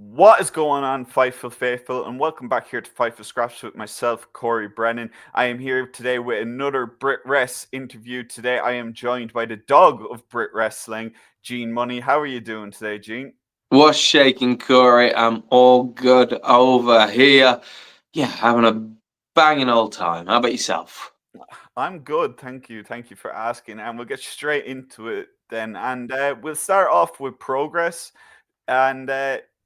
What is going on, Fightful Faithful, and welcome back here to Fightful Scraps with myself, Corey Brennan. I am here today with another Brit Rest interview. Today, I am joined by the dog of Brit Wrestling, Gene Munny. How are you doing today, Gene? What's shaking, Corey? I'm all good over here. Yeah, having a banging old time. How about yourself? I'm good, thank you. Thank you for asking, and we'll get straight into it then. And we'll start off with progress. And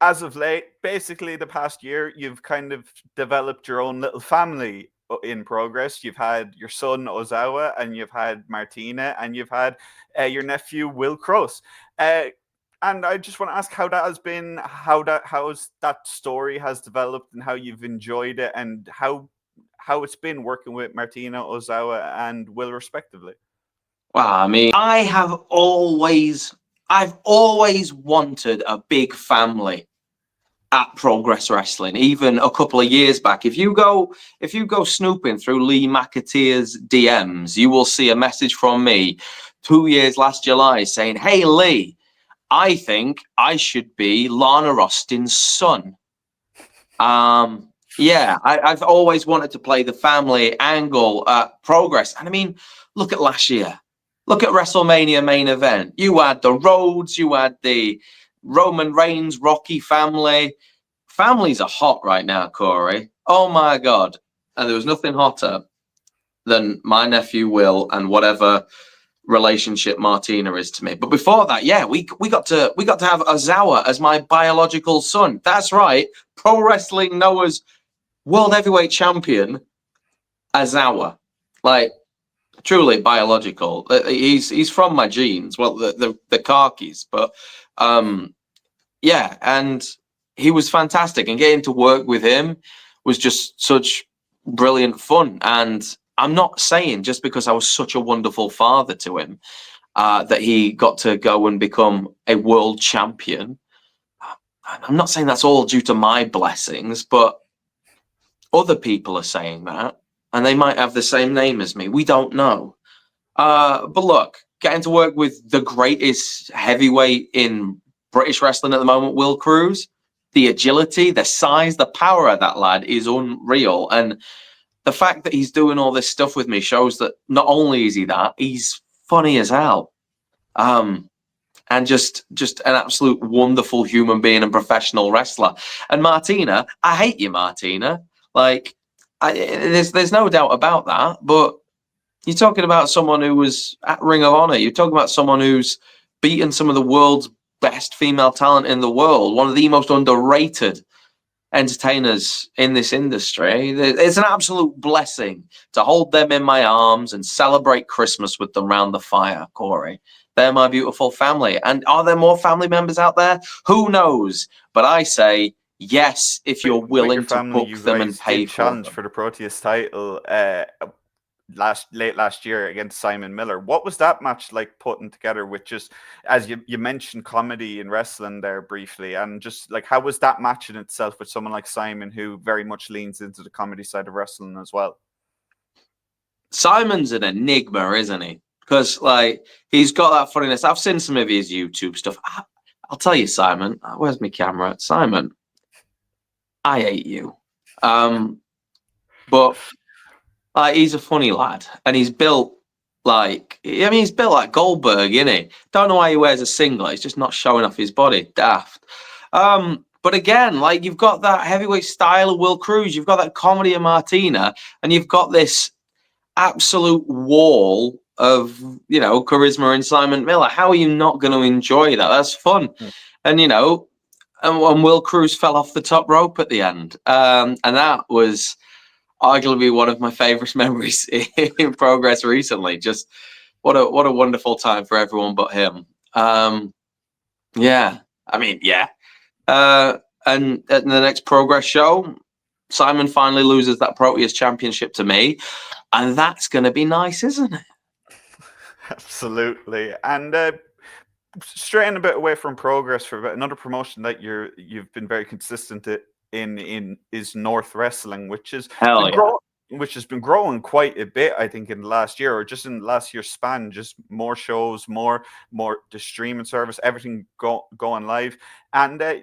as of late, basically the past year, you've kind of developed your own little family in progress. You've had your son Ozawa, and you've had Martina, and you've had your nephew Will Cross. Uh, and I just want to ask how that has been, how's that story has developed, and how you've enjoyed it, and how it's been working with Martina, Ozawa, and Will respectively. Well, I mean, I've always wanted a big family at Progress Wrestling. Even a couple of years back, if you go snooping through Lee McAteer's DMs, you will see a message from me 2 years last July saying, "Hey Lee, I think I should be Lana Austin's son." Yeah, I've always wanted to play the family angle at Progress. And I mean, look at last year. Look at WrestleMania main event. You had the Rhodes, you had the Roman Reigns, Rocky family. Families are hot right now, Corey. Oh my God. And there was nothing hotter than my nephew Will and whatever relationship Martina is to me. But before that, yeah, we got to have Ozawa as my biological son. That's right. Pro Wrestling Noah's world heavyweight champion, Ozawa. Like, truly biological. He's from my genes. Well, the khakis, but yeah, and he was fantastic. And getting to work with him was just such brilliant fun. And I'm not saying just because I was such a wonderful father to him that he got to go and become a world champion. I'm not saying that's all due to my blessings, but other people are saying that, and they might have the same name as me. We don't know. But look, getting to work with the greatest heavyweight in British wrestling at the moment, Will Cruz, the agility, the size, the power of that lad is unreal. And the fact that he's doing all this stuff with me shows that not only is he that, he's funny as hell. And just an absolute wonderful human being and professional wrestler. And Martina, I hate you, Martina. Like, there's no doubt about that. But you're talking about someone who was at Ring of Honor. You're talking about someone who's beaten some of the world's best female talent in the world, one of the most underrated entertainers in this industry. It's an absolute blessing to hold them in my arms and celebrate Christmas with them round the fire, Corey. They're my beautiful family. And are there more family members out there? Who knows? But I say yes, if you're With your willing to family, book you them and guys pay did for challenge them. for the Proteus title late last year against Simon Miller. What was that match like putting together with just as you mentioned comedy and wrestling there briefly, and just like how was that match in itself with someone like Simon who very much leans into the comedy side of wrestling as well? Simon's an enigma, isn't he? Because like he's got that funniness. I've seen some of his YouTube stuff. I'll tell you, Simon. Where's my camera? Simon, I hate you. Um, but he's a funny lad, and he's built like he's built like Goldberg, isn't he? Don't know why he wears a singlet. He's just not showing off his body. Daft. But again, like you've got that heavyweight style of Will Cruz, you've got that comedy of Martina, and you've got this absolute wall of charisma in Simon Miller. How are you not going to enjoy that? That's fun. And and Will Cruz fell off the top rope at the end, and that was arguably one of my favorite memories in Progress recently. Just what a wonderful time for everyone but him. Yeah, I mean, yeah. And at the next Progress show, Simon finally loses that Proteus championship to me, and that's going to be nice, isn't it? Absolutely. And straying a bit away from Progress for a bit, another promotion that you've been very consistent in is North Wrestling, Hell yeah. which has been growing quite a bit, I think, in the last year or just in the last year's span. Just more shows, more the streaming service, everything going live, and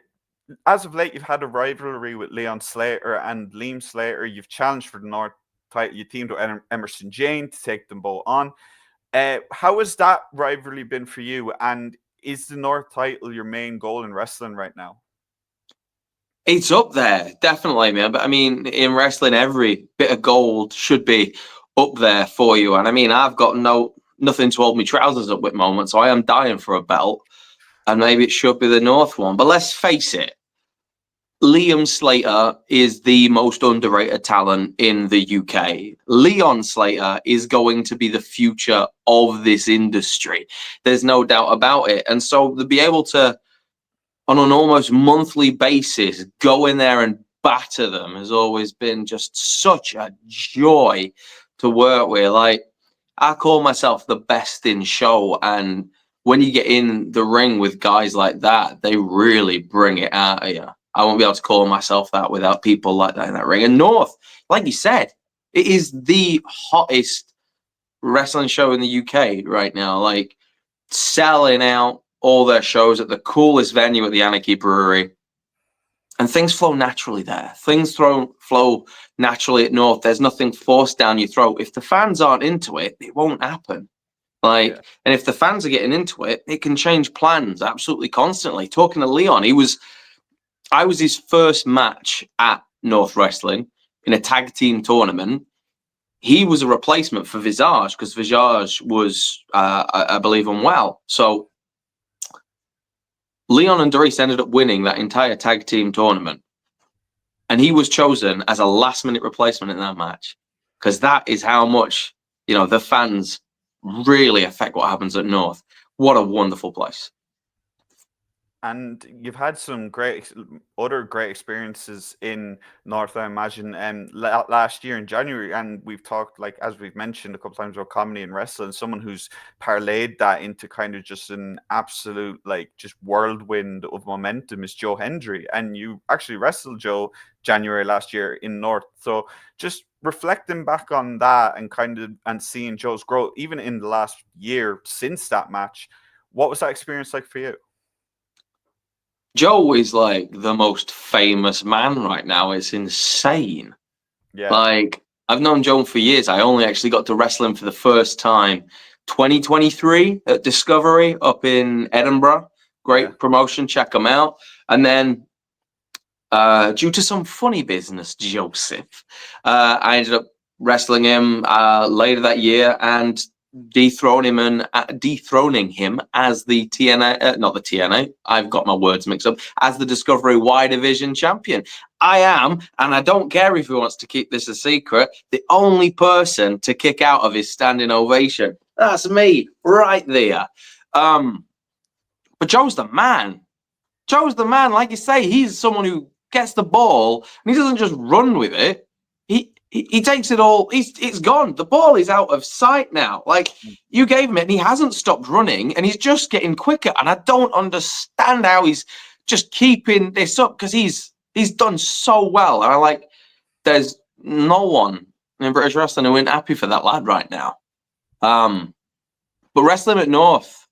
as of late, you've had a rivalry with Leon Slater and Liam Slater. You've challenged for the North title. You teamed with Emerson Jane to take them both on. How has that rivalry been for you? And is the North title your main goal in wrestling right now? It's up there, definitely, man. But I mean, in wrestling, every bit of gold should be up there for you. And I mean, I've got nothing to hold me trousers up with moment, so I am dying for a belt. And maybe it should be the North one. But let's face it, Liam Slater is the most underrated talent in the UK. Leon Slater is going to be the future of this industry. There's no doubt about it. And so to be able to, on an almost monthly basis, go in there and batter them has always been just such a joy to work with. Like, I call myself the best in show, and when you get in the ring with guys like that, they really bring it out of you. I won't be able to call myself that without people like that in that ring. And North, like you said, it is the hottest wrestling show in the UK right now. Like, selling out all their shows at the coolest venue at the Anarchy Brewery. And things flow naturally there. Things flow naturally at North. There's nothing forced down your throat. If the fans aren't into it, it won't happen. Like, yeah. And if the fans are getting into it, it can change plans absolutely constantly. Talking to Leon, I was his first match at North Wrestling in a tag team tournament. He was a replacement for Visage because Visage was, I believe, unwell. So Leon and Doris ended up winning that entire tag team tournament. And he was chosen as a last-minute replacement in that match because that is how much, the fans really affect what happens at North. What a wonderful place. And you've had some other great experiences in North, I imagine, last year in January. And we've talked, like, as we've mentioned a couple times, about comedy and wrestling. Someone who's parlayed that into kind of just an absolute, like, just whirlwind of momentum is Joe Hendry. And you actually wrestled Joe January last year in North. So just reflecting back on that and seeing Joe's growth, even in the last year since that match, what was that experience like for you? Joe is like the most famous man right now. It's insane. Yeah. Like, I've known Joe for years. I only actually got to wrestle him for the first time 2023 at Discovery up in Edinburgh. Great promotion. Check them out. And then due to some funny business, Joseph, I ended up wrestling him later that year and dethroning him as the TNA, not the TNA, I've got my words mixed up, as the Discovery Y Division champion. I am, and I don't care if he wants to keep this a secret, the only person to kick out of his standing ovation. That's me right there. But Joe's the man. Joe's the man. Like you say, he's someone who gets the ball and he doesn't just run with it. He takes it all. It's gone. The ball is out of sight now. Like, you gave him it and he hasn't stopped running and he's just getting quicker. And I don't understand how he's just keeping this up because he's done so well. And there's no one in British wrestling who ain't happy for that lad right now. But wrestling at North,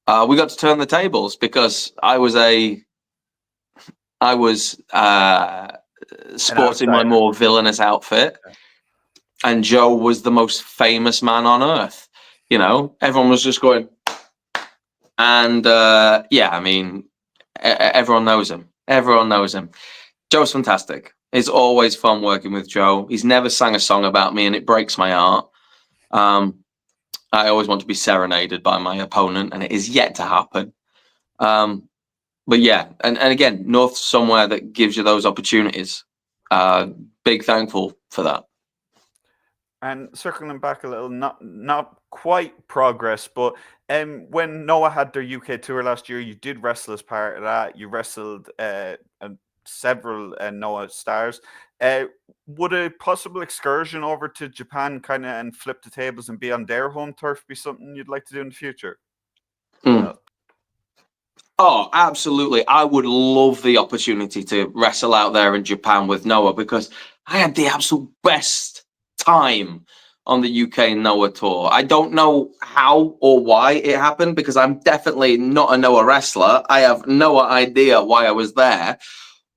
we got to turn the tables because I was sporting my more villainous outfit, and Joe was the most famous man on earth. Everyone was just going, and I mean, everyone knows him. Everyone knows him. Joe's fantastic. It's always fun working with Joe. He's never sang a song about me, and it breaks my heart. I always want to be serenaded by my opponent, and it is yet to happen. But yeah, and again, North's somewhere that gives you those opportunities. Big thankful for that. And circling back a little, not quite progress, but when Noah had their UK tour last year, you did wrestle as part of that. You wrestled several Noah stars. Would a possible excursion over to Japan kind of and flip the tables and be on their home turf be something you'd like to do in the future? Oh, absolutely. I would love the opportunity to wrestle out there in Japan with Noah because I had the absolute best time on the UK Noah tour. I don't know how or why it happened, because I'm definitely not a Noah wrestler. I have no idea why I was there.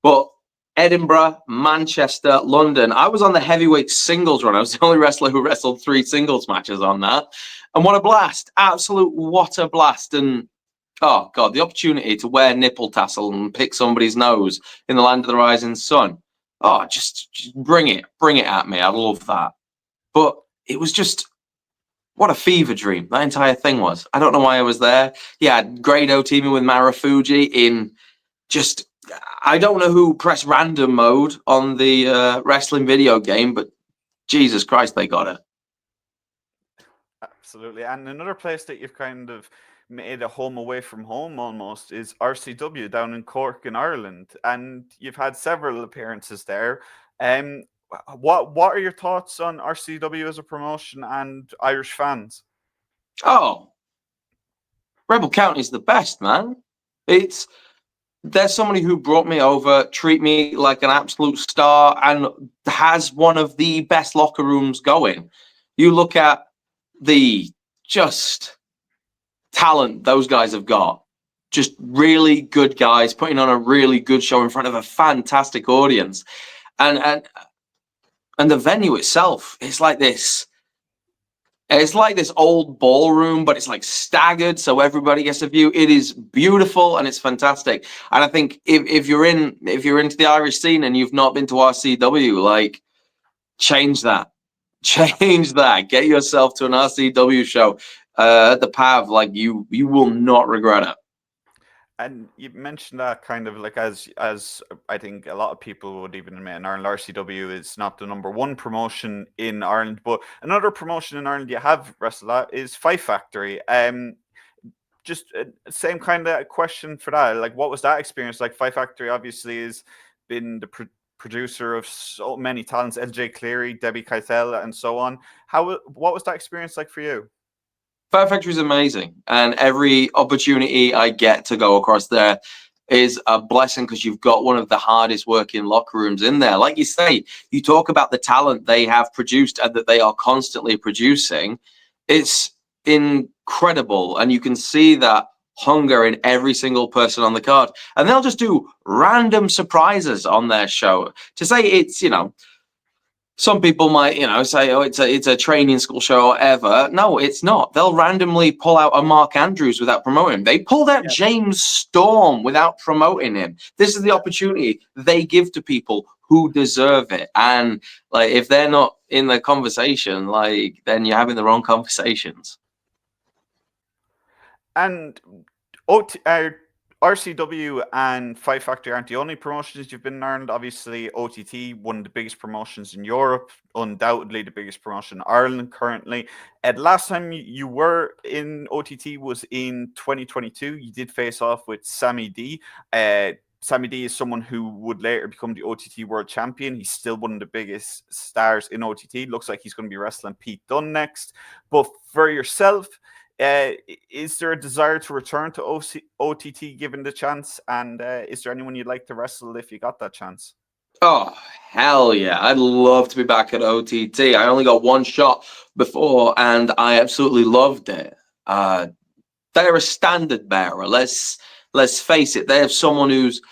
But Edinburgh, Manchester, London, I was on the heavyweight singles run. I was the only wrestler who wrestled 3 singles matches on that. And what a blast. Absolute what a blast. And oh God, the opportunity to wear nipple tassel and pick somebody's nose in the land of the rising sun. Oh, just bring it at me. I love that. But it was just, what a fever dream that entire thing was. I don't know why I was there. Yeah, Grado teaming with Marufuji in just, I don't know who pressed random mode on the wrestling video game, but Jesus Christ, they got it. Absolutely. And another place that you've kind of made a home away from home almost is RCW down in Cork in Ireland. And you've had several appearances there. What are your thoughts on RCW as a promotion and Irish fans? Oh, Rebel County's the best, man. There's somebody who brought me over, treat me like an absolute star, and has one of the best locker rooms going. You look at the just talent those guys have got. Just really good guys putting on a really good show in front of a fantastic audience. And the venue itself is like this. It's like this old ballroom, but it's like staggered, so everybody gets a view. It is beautiful and it's fantastic. And I think if you're into the Irish scene and you've not been to RCW, like, change that. Get yourself to an RCW show at the PAV. Like, you will not regret it. And you mentioned that kind of like as I think a lot of people would even admit in Ireland, RCW is not the #1 promotion in Ireland, but another promotion in Ireland you have wrestled at is Fight Factory. Just same kind of question for that. Like, what was that experience like? Fight Factory obviously has been the producer of so many talents: LJ Cleary, Debbie Keitel, and so on. What was that experience like for you? Fight Factory is amazing, and every opportunity I get to go across there is a blessing, because you've got one of the hardest working locker rooms in there. Like you say, you talk about the talent they have produced and that they are constantly producing. It's incredible, and you can see that hunger in every single person on the card. And they'll just do random surprises on their show. To say it's, some people might, say, oh, it's a training school show or whatever. No, it's not. They'll randomly pull out a Mark Andrews without promoting him. They pulled out James Storm without promoting him. This is the opportunity they give to people who deserve it. And like, if they're not in the conversation, like, then you're having the wrong conversations. And RCW and Fight Factory aren't the only promotions you've been in Ireland. Obviously, OTT, one of the biggest promotions in Europe, undoubtedly the biggest promotion in Ireland currently. The last time you were in OTT was in 2022. You did face off with Sammy D. Sammy D is someone who would later become the OTT World Champion. He's still one of the biggest stars in OTT. Looks like he's going to be wrestling Pete Dunne next. But for yourself, is there a desire to return to OTT given the chance? And is there anyone you'd like to wrestle if you got that chance? Oh, hell yeah. I'd love to be back at OTT. I only got one shot before and I absolutely loved it. They're a standard bearer. Let's face it. They have someone who's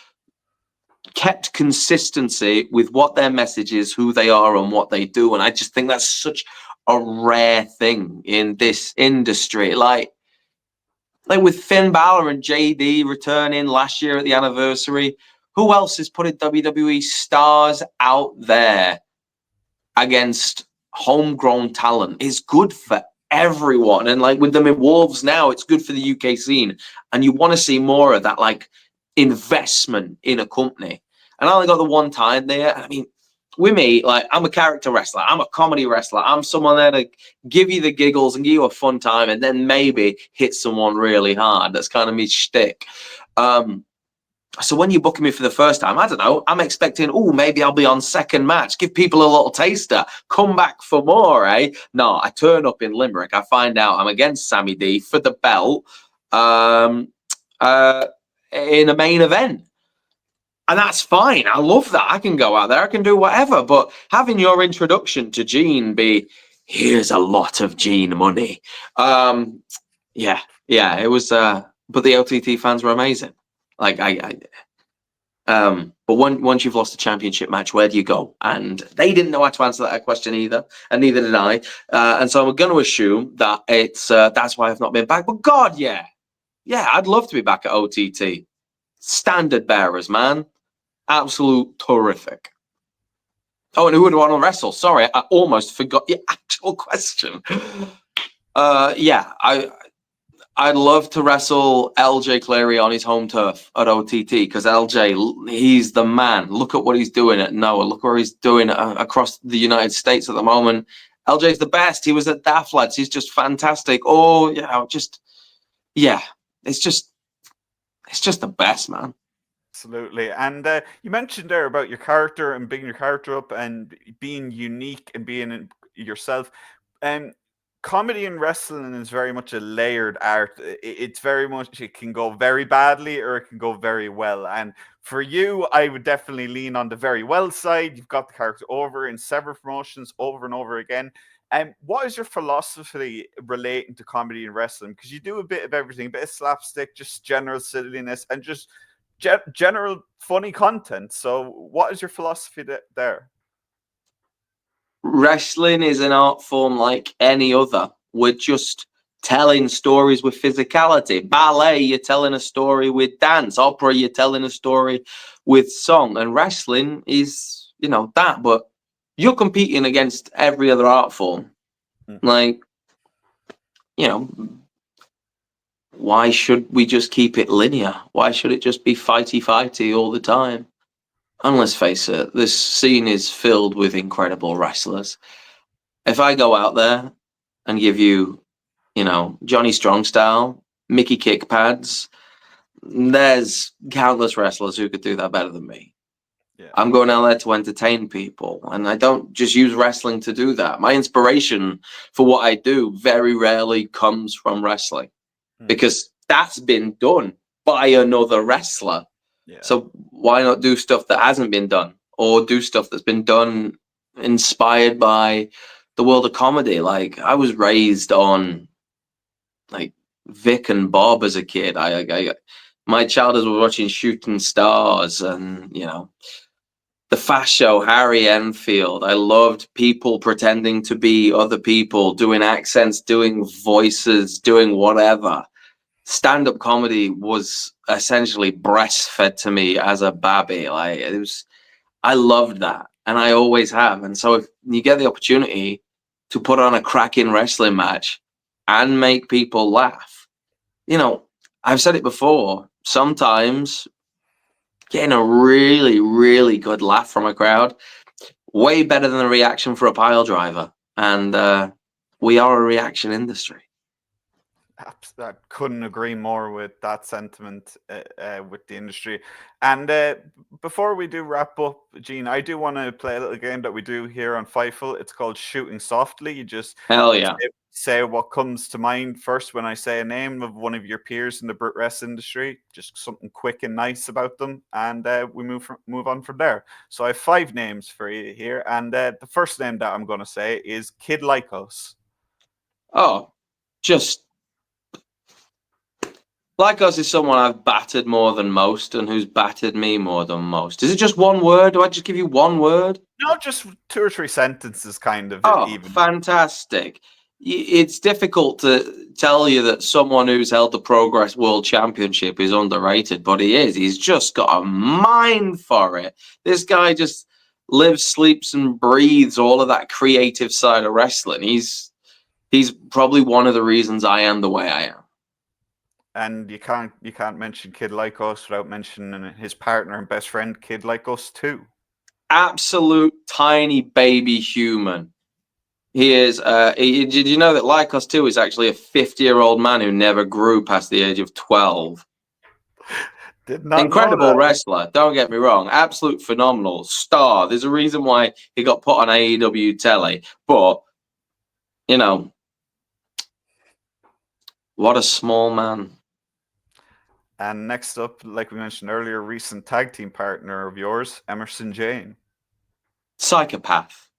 kept consistency with what their message is, who they are, and what they do. And I just think that's such a rare thing in this industry. Like with Finn Balor and JD returning last year at the anniversary, who else is putting WWE stars out there against homegrown talent? It's good for everyone. And like with them in Wolves now, it's good for the UK scene. And you want to see more of that, like, investment in a company. And I only got the one time there. I mean, with me, like, I'm a character wrestler. I'm a comedy wrestler. I'm someone there to give you the giggles and give you a fun time, and then maybe hit someone really hard. That's kind of me shtick. So when you're booking me for the first time, I don't know, I'm expecting, oh, maybe I'll be on second match. Give people a little taster. Come back for more, eh? No, I turn up in Limerick. I find out I'm against Sammy D for the belt in a main event. And that's fine. I love that. I can go out there. I can do whatever. But having your introduction to Gene be here's a lot of Gene Munny. Yeah, it was. But the OTT fans were amazing. Like but once you've lost a championship match, where do you go? And they didn't know how to answer that question either, and neither did I. And so I'm going to assume that it's that's why I've not been back. But God, yeah, I'd love to be back at OTT. Standard bearers, man, absolute terrific. Oh, and who would want to wrestle? Sorry, I almost forgot your actual question. I'd love to wrestle LJ Cleary on his home turf at OTT because LJ, he's the man. Look at what he's doing at Noah. Look where he's doing across the United States at the moment. LJ's the best. He was at Daft Lads. He's just fantastic. Oh, it's just the best, man. Absolutely. And you mentioned there about your character and bigging your character up and being unique and being yourself. Comedy and wrestling is very much a layered art. It's very much, it can go very badly or it can go very well. And for you, I would definitely lean on the very well side. You've got the character over in several promotions over and over again. And what is your philosophy relating to comedy and wrestling? Because you do a bit of everything, a bit of slapstick, just general silliness, and just general funny content. So what is your philosophy there? Wrestling is an art form like any other. We're just telling stories with physicality. Ballet, you're telling a story with dance. Opera, you're telling a story with song. And wrestling is, that. But you're competing against every other art form. Like, why should we just keep it linear? Why should it just be fighty all the time? And let's face it, this scene is filled with incredible wrestlers. If I go out there and give you, Johnny Strong style, Mickey kick pads, there's countless wrestlers who could do that better than me. Yeah. I'm going out there to entertain people, and I don't just use wrestling to do that. My inspiration for what I do very rarely comes from wrestling because that's been done by another wrestler. Yeah. So why not do stuff that hasn't been done, or do stuff that's been done inspired by the world of comedy? Like, I was raised on like Vic and Bob as a kid. My childhood was watching Shooting Stars and the Fast Show, Harry Enfield. I loved people pretending to be other people, doing accents, doing voices, doing whatever. Stand-up comedy was essentially breastfed to me as a baby. Like, I loved that, and I always have. And so if you get the opportunity to put on a cracking wrestling match and make people laugh, I've said it before, sometimes getting a really, really good laugh from a crowd, way better than a reaction for a pile driver. And we are a reaction industry. I couldn't agree more with that sentiment with the industry. And before we do wrap up, Gene, I do want to play a little game that we do here on Fightful. It's called Shooting Softly. You just say what comes to mind first when I say a name of one of your peers in the Brit Rest industry, just something quick and nice about them, and we move on from there. So I have 5 names for you here, and the first name that I'm going to say is Kid Lycos. Oh, just... Lycos is someone I've battered more than most and who's battered me more than most. Is it just one word? Do I just give you one word? No, just 2 or 3 sentences, kind of. Oh, even. Fantastic. It's difficult to tell you that someone who's held the Progress World Championship is underrated, but he is. He's just got a mind for it. This guy just lives, sleeps, and breathes all of that creative side of wrestling. He's probably one of the reasons I am the way I am. And you can't mention Kid Lycos without mentioning his partner and best friend, Kid Lycos too. Absolute tiny baby human. He is. Did you know that Lycos too is actually a 50-year-old man who never grew past the age of 12? Did not Incredible wrestler. Don't get me wrong. Absolute phenomenal star. There's a reason why he got put on AEW telly. But what a small man. And next up, like we mentioned earlier, recent tag team partner of yours, Emerson Jane. Psychopath.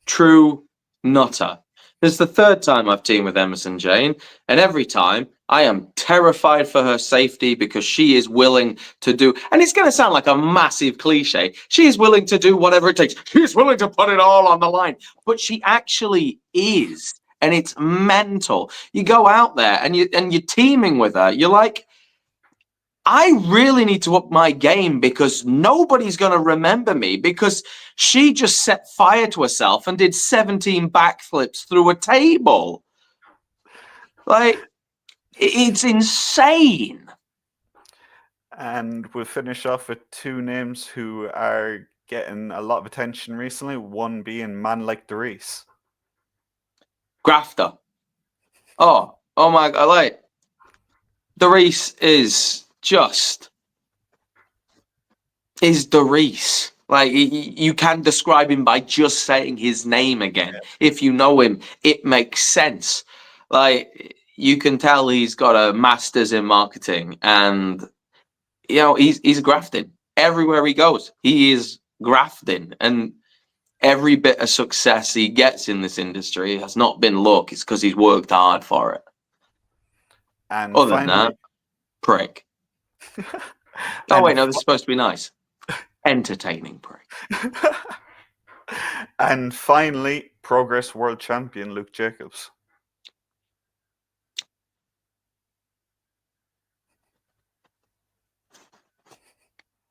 True nutter. It's the third time I've teamed with Emerson Jane, and every time I am terrified for her safety because she is willing to do, and it's going to sound like a massive cliche, she is willing to do whatever it takes. She's willing to put it all on the line, but she actually is, and it's mental. You go out there and you're teaming with her. You're like, I really need to up my game because nobody's going to remember me because she just set fire to herself and did 17 backflips through a table. Like, it's insane. And we'll finish off with two names who are getting a lot of attention recently, one being Man Like Darius. Grafter. Oh my God. Like, Darius is Darius. Like, you can describe him by just saying his name again. If you know him, it makes sense. Like, you can tell he's got a master's in marketing, and he's grafting everywhere he goes. He is grafting, and every bit of success he gets in this industry has not been luck. It's because he's worked hard for it. And other than that, prick. Oh wait, no, this is supposed to be nice. Entertaining prick. And finally, Progress World Champion Luke Jacobs.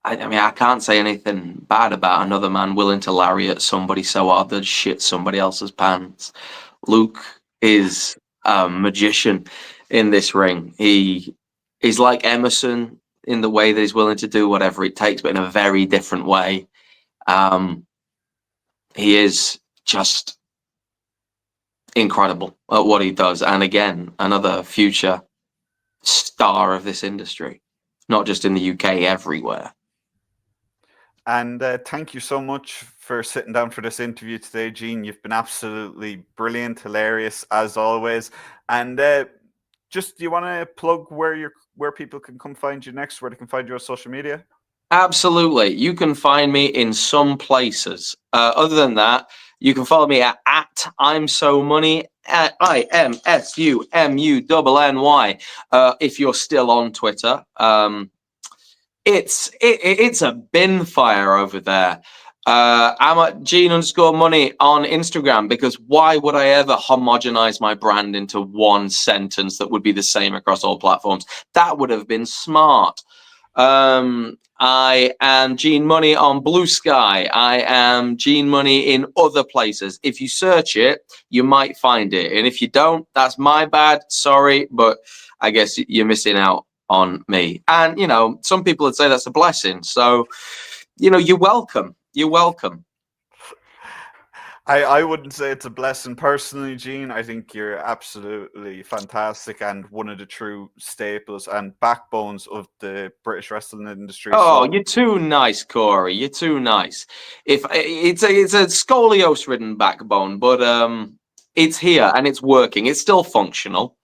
I mean, I can't say anything bad about another man willing to lariat somebody so hard that shit somebody else's pants. Luke is a magician in this ring. He is like Emerson in the way that he's willing to do whatever it takes, but in a very different way. He is just incredible at what he does. And again, another future star of this industry, not just in the UK, everywhere. And thank you so much for sitting down for this interview today, Gene. You've been absolutely brilliant, hilarious as always. And just, do you want to plug where people can come find you next, where they can find you on social media? Absolutely. You can find me in some places. Other than that, you can follow me at I'm So Money, at IMSUMUNNY. If you're still on Twitter, it's a bin fire over there. I'm at Gene_Money on Instagram because why would I ever homogenize my brand into one sentence that would be the same across all platforms? That would have been smart. I am Gene Munny on Blue Sky. I am Gene Munny in other places. If you search it, you might find it. And if you don't, that's my bad. Sorry, but I guess you're missing out on me. And, some people would say that's a blessing. So, you're welcome. You're welcome. I wouldn't say it's a blessing personally, Gene. I think you're absolutely fantastic and one of the true staples and backbones of the British wrestling industry. Oh, you're too nice, Corey. You're too nice. If it's a scoliosis-ridden backbone, but it's here and it's working. It's still functional.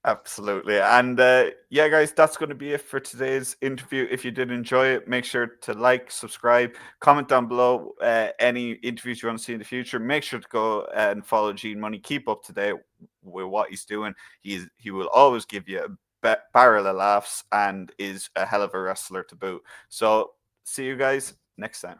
Absolutely. And yeah, guys, that's going to be it for today's interview. If you did enjoy it, make sure to like, subscribe, comment down below any interviews you want to see in the future. Make sure to go and follow Gene Munny. Keep up to date with what he's doing. He will always give you a barrel of laughs and is a hell of a wrestler to boot. So see you guys next time.